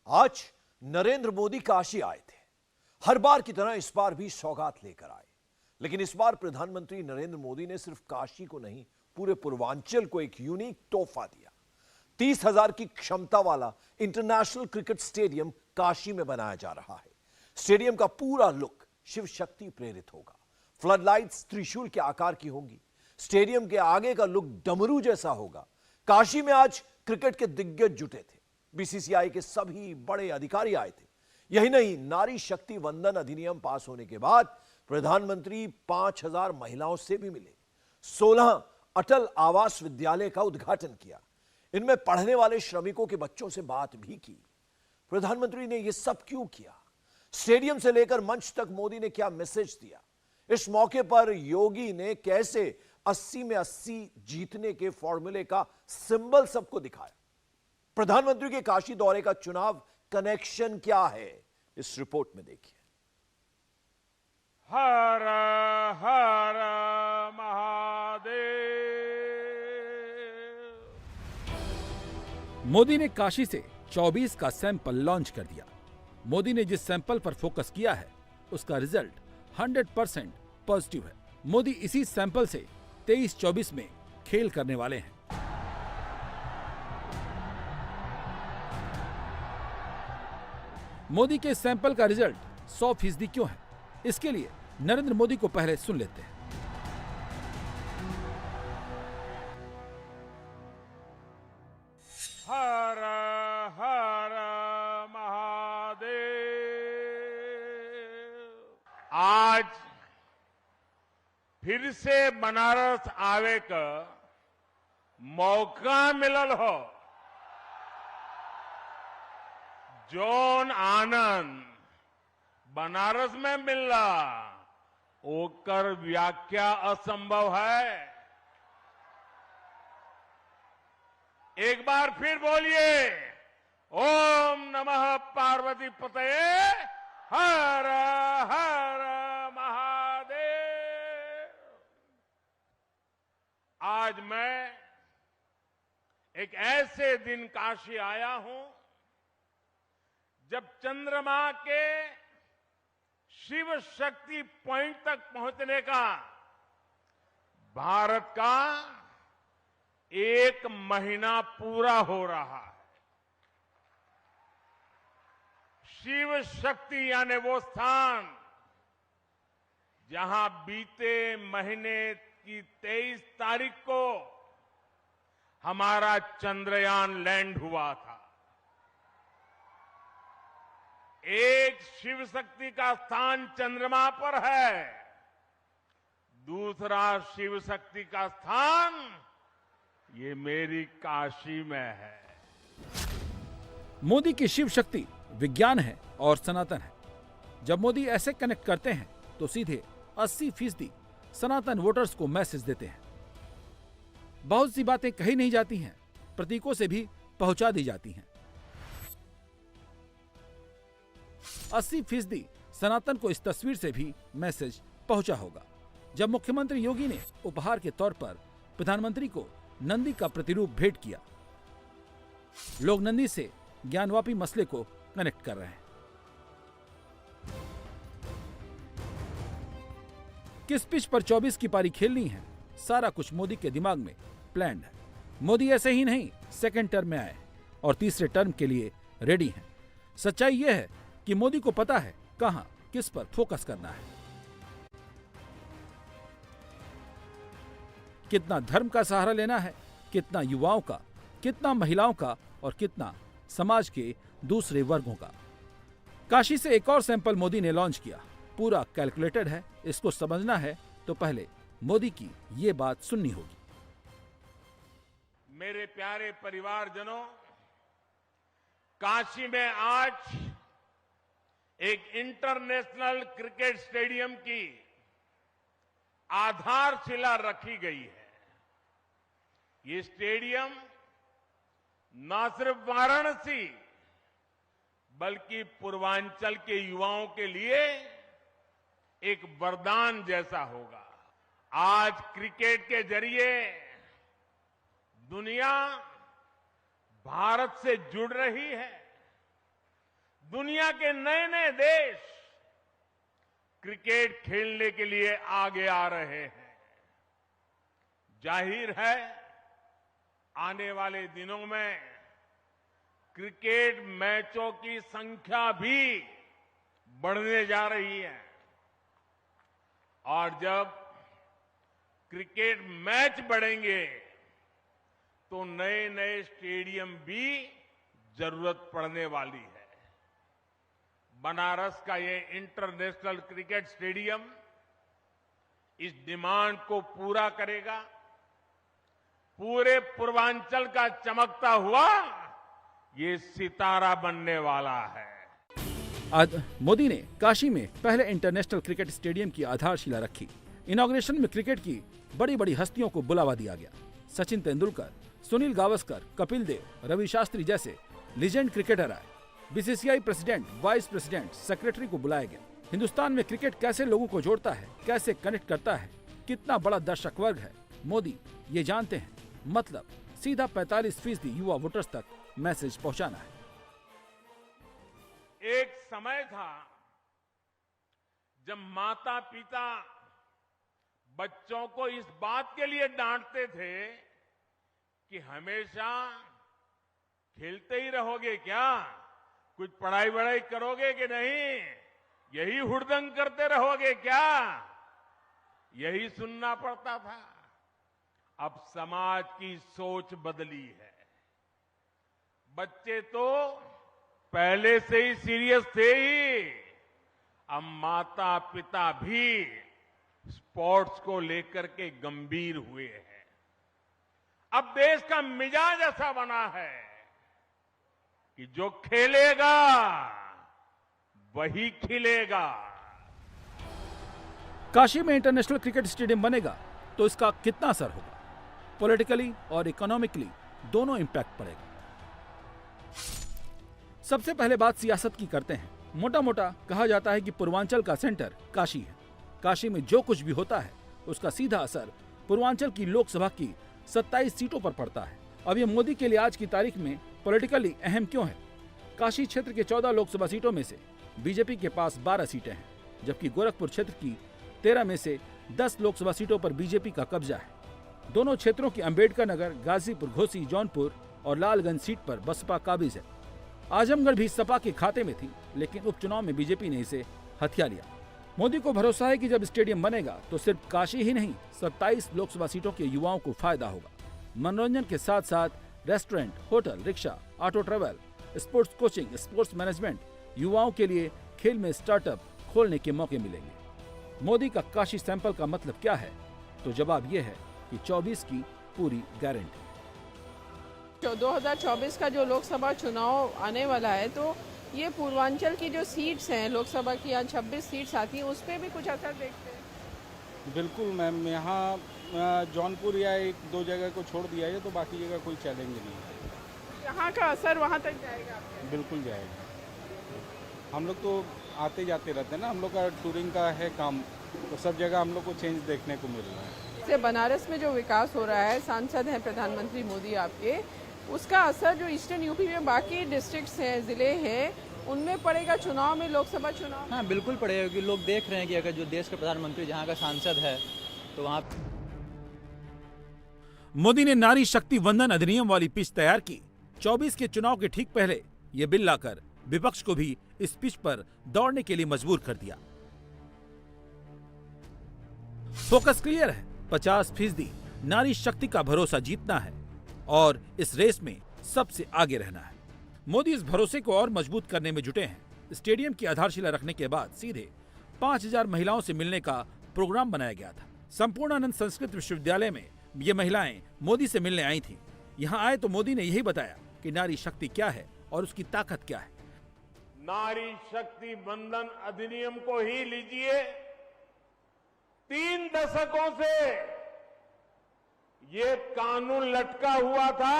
आज नरेंद्र मोदी काशी आए थे। हर बार की तरह इस बार भी सौगात लेकर आए, लेकिन इस बार प्रधानमंत्री नरेंद्र मोदी ने सिर्फ काशी को नहीं, पूरे पूर्वांचल को एक यूनिक तोहफा दिया। 30,000 की क्षमता वाला इंटरनेशनल क्रिकेट स्टेडियम काशी में बनाया जा रहा है। स्टेडियम का पूरा लुक शिव शक्ति प्रेरित होगा। फ्लड लाइट्स त्रिशूल के आकार की होंगी। स्टेडियम के आगे का लुक डमरू जैसा होगा। काशी में आज क्रिकेट के दिग्गज जुटे थे। बीसीसीआई के सभी बड़े अधिकारी आए थे। यही नहीं, नारी शक्ति वंदन अधिनियम पास होने के बाद प्रधानमंत्री 5,000 महिलाओं से भी मिले। 16 अटल आवास विद्यालय का उद्घाटन किया। इनमें पढ़ने वाले श्रमिकों के बच्चों से बात भी की। प्रधानमंत्री ने यह सब क्यों किया? स्टेडियम से लेकर मंच तक मोदी ने क्या मैसेज दिया? इस मौके पर योगी ने कैसे 80 में 80 जीतने के फॉर्मूले का सिंबल सबको दिखाया? प्रधानमंत्री के काशी दौरे का चुनाव कनेक्शन क्या है, इस रिपोर्ट में देखिए। हर हर महादेव। मोदी ने काशी से 24 का सैंपल लॉन्च कर दिया। मोदी ने जिस सैंपल पर फोकस किया है उसका रिजल्ट 100% पॉजिटिव है। मोदी इसी सैंपल से 23-24 में खेल करने वाले हैं। मोदी के सैंपल का रिजल्ट 100% क्यों है, इसके लिए नरेंद्र मोदी को पहले सुन लेते हैं। हर हर महादेव। आज फिर से बनारस आवे का मौका मिलल हो। जोन आनंद बनारस में मिलना ओकर व्याख्या असंभव है। एक बार फिर बोलिए, ओम नमः पार्वती पतये हर हर महादेव। आज मैं एक ऐसे दिन काशी आया हूं जब चंद्रमा के शिव शक्ति पॉइंट तक पहुंचने का भारत का 1 महीना पूरा हो रहा है। शिव शक्ति यानी वो स्थान जहां बीते महीने की 23 तारीख को हमारा चंद्रयान लैंड हुआ था। एक शिव शक्ति का स्थान चंद्रमा पर है, दूसरा शिव शक्ति का स्थान ये मेरी काशी में है। मोदी की शिव शक्ति विज्ञान है और सनातन है। जब मोदी ऐसे कनेक्ट करते हैं तो सीधे 80% सनातन वोटर्स को मैसेज देते हैं। बहुत सी बातें कही नहीं जाती हैं, प्रतीकों से भी पहुंचा दी जाती हैं। 80% सनातन को इस तस्वीर से भी मैसेज पहुंचा होगा। जब मुख्यमंत्री योगी ने उपहार के तौर पर प्रधानमंत्री को नंदी का प्रतिरूप भेंट किया, लोग नंदी से ज्ञानवापी मसले को कनेक्ट कर रहे हैं। किस पिच पर 24 की पारी खेलनी है, सारा कुछ मोदी के दिमाग में प्लान्ड है। मोदी ऐसे ही नहीं, सेकेंड टर्म में आए और तीसरे टर्म के लिए रेडी हैं। सच्चाई यह है कि मोदी को पता है कहां किस पर फोकस करना है। कितना धर्म का सहारा लेना है, कितना युवाओं का, कितना महिलाओं का और कितना समाज के दूसरे वर्गों का। काशी से एक और सैंपल मोदी ने लॉन्च किया। पूरा कैलकुलेटेड है। इसको समझना है तो पहले मोदी की ये बात सुननी होगी। मेरे प्यारे परिवारजनों, काशी में आज एक इंटरनेशनल क्रिकेट स्टेडियम की आधारशिला रखी गई है। ये स्टेडियम न सिर्फ वाराणसी बल्कि पूर्वांचल के युवाओं के लिए एक वरदान जैसा होगा। आज क्रिकेट के जरिए दुनिया भारत से जुड़ रही है। दुनिया के नए नए देश क्रिकेट खेलने के लिए आगे आ रहे हैं। जाहिर है आने वाले दिनों में क्रिकेट मैचों की संख्या भी बढ़ने जा रही है और जब क्रिकेट मैच बढ़ेंगे तो नए नए स्टेडियम भी जरूरत पड़ने वाली है। बनारस का ये इंटरनेशनल क्रिकेट स्टेडियम इस डिमांड को पूरा करेगा। पूरे पूर्वांचल का चमकता हुआ ये सितारा बनने वाला है। आज मोदी ने काशी में पहले इंटरनेशनल क्रिकेट स्टेडियम की आधारशिला रखी। इनॉग्रेशन में क्रिकेट की बड़ी बड़ी हस्तियों को बुलावा दिया गया। सचिन तेंदुलकर, सुनील गावस्कर, कपिल देव, रवि शास्त्री जैसे लीजेंड क्रिकेटर आए। BCCI president, vice president, secretary को बुलाया गया। हिंदुस्तान में क्रिकेट कैसे लोगों को जोड़ता है, कैसे कनेक्ट करता है, कितना बड़ा दर्शक वर्ग है, मोदी ये जानते हैं। मतलब सीधा 45% युवा वोटर्स तक मैसेज पहुंचाना है। एक समय था जब माता पिता बच्चों को इस बात के लिए डांटते थे कि हमेशा खेलते ही रहोगे क्या, कुछ पढ़ाई वढ़ाई करोगे कि नहीं, यही हुड़दंग करते रहोगे क्या, यही सुनना पड़ता था। अब समाज की सोच बदली है। बच्चे तो पहले से ही सीरियस थे ही, अब माता पिता भी स्पोर्ट्स को लेकर के गंभीर हुए हैं। अब देश का मिजाज ऐसा बना है कि जो खेलेगा वही खिलेगा। काशी में इंटरनेशनल क्रिकेट स्टेडियम बनेगा तो इसका कितना असर होगा? पॉलिटिकली और इकोनॉमिकली दोनों इंपैक्ट पड़ेगा। सबसे पहले बात सियासत की करते हैं। मोटा मोटा कहा जाता है कि पूर्वांचल का सेंटर काशी है। काशी में जो कुछ भी होता है उसका सीधा असर पूर्वांचल की लोकसभा की 27 सीटों पर पड़ता है। अब ये मोदी के लिए आज की तारीख में पॉलिटिकली अहम क्यों है? काशी क्षेत्र के 14 लोकसभा सीटों में से बीजेपी के पास 12 सीटें हैं, जबकि गोरखपुर क्षेत्र की 13 में से 10 लोकसभा सीटों पर बीजेपी का कब्जा है। दोनों क्षेत्रों की अंबेडकर नगर, गाजीपुर, घोसी, जौनपुर और लालगंज सीट पर बसपा काबिज है। आजमगढ़ भी सपा के खाते में थी, लेकिन उपचुनाव में बीजेपी ने इसे हथिया लिया। मोदी को भरोसा है कि जब स्टेडियम बनेगा तो सिर्फ काशी ही नहीं 27 लोकसभा सीटों के युवाओं को फायदा होगा। मनोरंजन के साथ साथ restaurant, hotel, rickshaw, auto travel, sports coaching, sports management, युवाओं के लिए खेल में स्टार्टअप खोलने के मौके मिलेंगे। मोदी का काशी सैंपल का मतलब क्या है? तो जवाब यह है कि 24 की पूरी गारंटी। 2024 का जो लोकसभा चुनाव आने वाला है तो ये पूर्वांचल की जो सीट्स हैं लोकसभा की, यहाँ 26 सीट्स आती हैं, उस पर भी कुछ असर देखते हैं? बिल्कुल मैम, यहाँ जौनपुर या 1-2 जगह को छोड़ दिया है तो बाकी जगह कोई चैलेंज नहीं है। यहाँ का असर वहाँ तक जाएगा? बिल्कुल जाएगा। हम लोग तो आते जाते रहते हैं ना, हम लोग का टूरिंग का है काम, तो सब जगह हम लोग को चेंज देखने को मिल रहा है। जैसे बनारस में जो विकास हो रहा है, सांसद हैं प्रधानमंत्री मोदी आपके, उसका असर जो ईस्टर्न यूपी में बाकी डिस्ट्रिक्ट्स हैं, ज़िले हैं, उनमें पड़ेगा चुनाव में, लोकसभा चुनाव? हाँ बिल्कुल पड़ेगा, क्योंकि लोग देख रहे हैं कि अगर जो देश का प्रधानमंत्री जहाँ का सांसद है तो वहाँ। मोदी ने नारी शक्ति वंदन अधिनियम वाली पिच तैयार की। 24 के चुनाव के ठीक पहले ये बिल लाकर विपक्ष को भी इस पिच पर दौड़ने के लिए मजबूर कर दिया। फोकस क्लियर है, 50% नारी शक्ति का भरोसा जीतना है और इस रेस में सबसे आगे रहना है। मोदी इस भरोसे को और मजबूत करने में जुटे हैं। स्टेडियम की आधारशिला रखने के बाद सीधे 5000 महिलाओं से मिलने का प्रोग्राम बनाया गया था। संपूर्णानंद संस्कृत विश्वविद्यालय में ये महिलाएं मोदी से मिलने आई थीं। यहाँ आए तो मोदी ने यही बताया कि नारी शक्ति क्या है और उसकी ताकत क्या है। नारी शक्ति वंदन अधिनियम को ही लीजिए, 3 दशकों से ये कानून लटका हुआ था,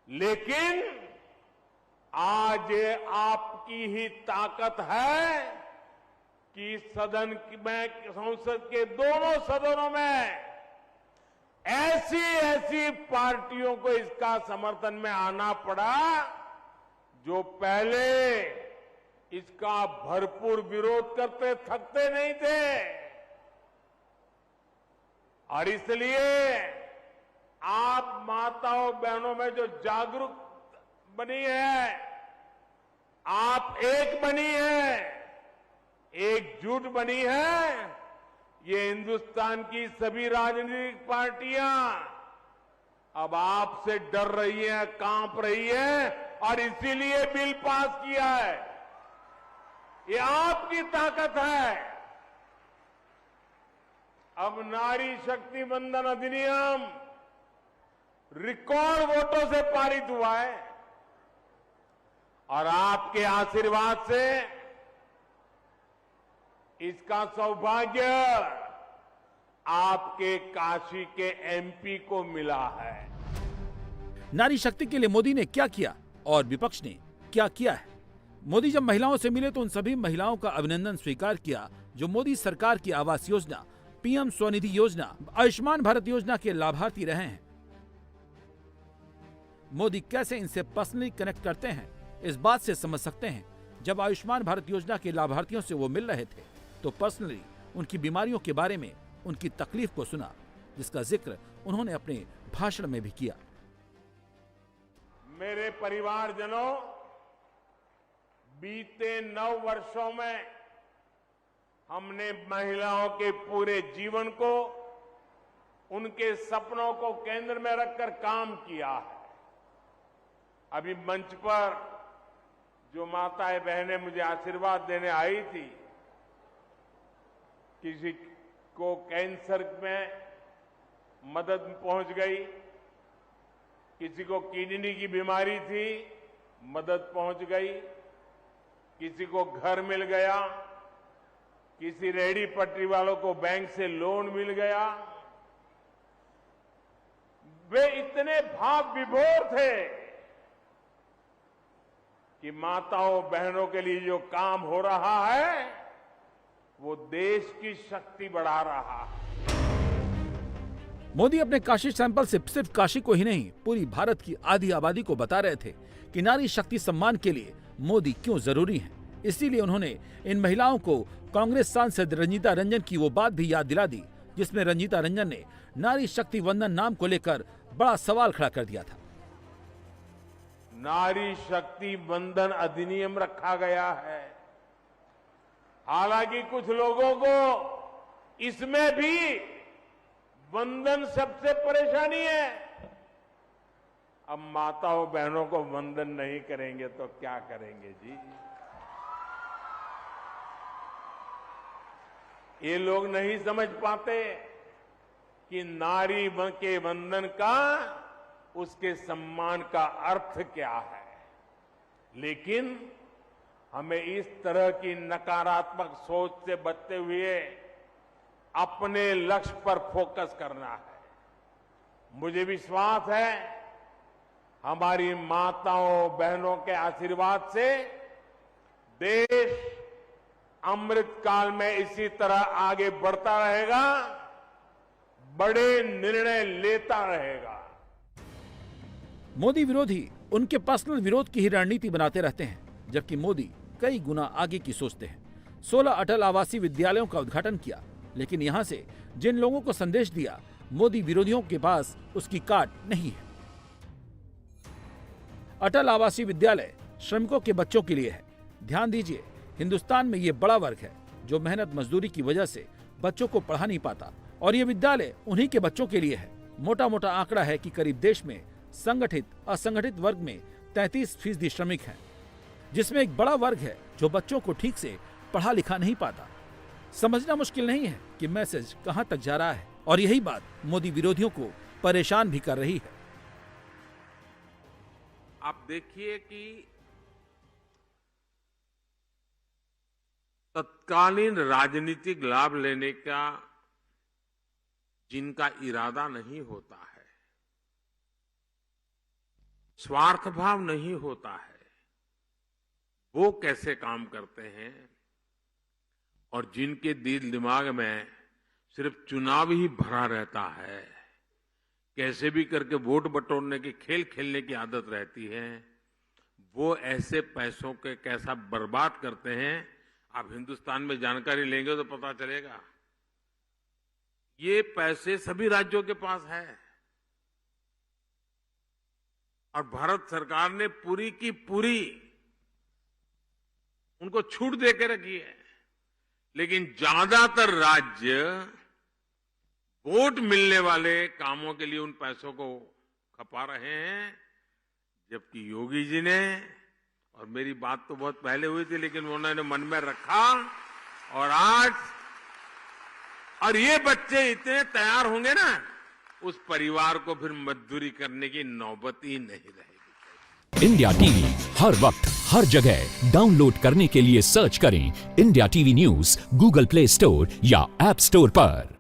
लेकिन आज ये आपकी ही ताकत है कि सदन में, संसद के दोनों सदनों में ऐसी पार्टियों को इसका समर्थन में आना पड़ा जो पहले इसका भरपूर विरोध करते थकते नहीं थे, और इसलिए आप माताओं बहनों में जो जागरूक बनी है, आप एक बनी है, एकजुट बनी है, ये हिंदुस्तान की सभी राजनीतिक पार्टियां अब आपसे डर रही हैं, कांप रही हैं, और इसीलिए बिल पास किया है। ये आपकी ताकत है। अब नारी शक्ति वंदन अधिनियम रिकॉर्ड वोटों से पारित हुआ है, और आपके आशीर्वाद से इसका सौभाग्य आपके काशी के एमपी को मिला है। नारी शक्ति के लिए मोदी ने क्या किया और विपक्ष ने क्या किया है? मोदी जब महिलाओं से मिले तो उन सभी महिलाओं का अभिनंदन स्वीकार किया जो मोदी सरकार की आवास योजना, पीएम स्वनिधि योजना, आयुष्मान भारत योजना के लाभार्थी रहे हैं। मोदी कैसे इनसे पर्सनली कनेक्ट करते हैं, इस बात से समझ सकते हैं। जब आयुष्मान भारत योजना के लाभार्थियों से वो मिल रहे थे तो पर्सनली उनकी बीमारियों के बारे में, उनकी तकलीफ को सुना, जिसका जिक्र उन्होंने अपने भाषण में भी किया। मेरे परिवारजनों, बीते 9 वर्षों में हमने महिलाओं के पूरे जीवन को, उनके सपनों को केंद्र में रखकर काम किया है। अभी मंच पर जो माताएं बहनें मुझे आशीर्वाद देने आई थी, किसी को कैंसर में मदद पहुंच गई, किसी को किडनी की बीमारी थी, मदद पहुंच गई, किसी को घर मिल गया, किसी रेहड़ी पटरी वालों को बैंक से लोन मिल गया। वे इतने भाव विभोर थे कि माताओं बहनों के लिए जो काम हो रहा है वो देश की शक्ति बढ़ा रहा है। मोदी अपने काशी सैंपल से सिर्फ काशी को ही नहीं, पूरी भारत की आधी आबादी को बता रहे थे कि नारी शक्ति सम्मान के लिए मोदी क्यों जरूरी हैं। इसीलिए उन्होंने इन महिलाओं को कांग्रेस सांसद रंजीता रंजन की वो बात भी याद दिला दी जिसमें रंजीता रंजन ने नारी शक्ति वंदन नाम को लेकर बड़ा सवाल खड़ा कर दिया था। नारी शक्ति वंदन अधिनियम रखा गया है। हालांकि कुछ लोगों को इसमें भी वंदन सबसे परेशानी है। अब माताओं बहनों को वंदन नहीं करेंगे तो क्या करेंगे जी? ये लोग नहीं समझ पाते कि नारी के वंदन का, उसके सम्मान का अर्थ क्या है। लेकिन हमें इस तरह की नकारात्मक सोच से बचते हुए अपने लक्ष्य पर फोकस करना है। मुझे विश्वास है हमारी माताओं बहनों के आशीर्वाद से देश अमृत काल में इसी तरह आगे बढ़ता रहेगा, बड़े निर्णय लेता रहेगा। मोदी विरोधी उनके पर्सनल विरोध की ही रणनीति बनाते रहते हैं, जबकि मोदी कई गुना आगे की सोचते हैं। 16 अटल आवासीय विद्यालयों का उद्घाटन किया, लेकिन यहां से जिन लोगों को संदेश दिया, मोदी विरोधियों के पास उसकी काट नहीं है। अटल आवासीय विद्यालय श्रमिकों के बच्चों के लिए है। ध्यान दीजिए, हिंदुस्तान में ये बड़ा वर्ग है जो मेहनत मजदूरी की वजह से बच्चों को पढ़ा नहीं पाता, और ये विद्यालय उन्हीं के बच्चों के लिए है। मोटा मोटा आंकड़ा है कि करीब देश में संगठित असंगठित वर्ग में 33% श्रमिक हैं, जिसमें एक बड़ा वर्ग है जो बच्चों को ठीक से पढ़ा लिखा नहीं पाता। समझना मुश्किल नहीं है कि मैसेज कहां तक जा रहा है, और यही बात मोदी विरोधियों को परेशान भी कर रही है। आप देखिए कि तत्कालीन राजनीतिक लाभ लेने का जिनका इरादा नहीं होता है, स्वार्थ भाव नहीं होता है, वो कैसे काम करते हैं, और जिनके दिल दिमाग में सिर्फ चुनाव ही भरा रहता है, कैसे भी करके वोट बटोरने के खेल खेलने की आदत रहती है, वो ऐसे पैसों के कैसा बर्बाद करते हैं, आप हिंदुस्तान में जानकारी लेंगे तो पता चलेगा। ये पैसे सभी राज्यों के पास है और भारत सरकार ने पूरी की पूरी उनको छूट दे के रखी है, लेकिन ज्यादातर राज्य वोट मिलने वाले कामों के लिए उन पैसों को खपा रहे हैं, जबकि योगी जी ने, और मेरी बात तो बहुत पहले हुई थी लेकिन उन्होंने मन में रखा, और आज और ये बच्चे इतने तैयार होंगे ना, उस परिवार को फिर मजदूरी करने की नौबत ही नहीं रहेगी। इंडिया टीवी हर वक्त हर जगह डाउनलोड करने के लिए सर्च करें India TV news Google play store या ऐप स्टोर पर।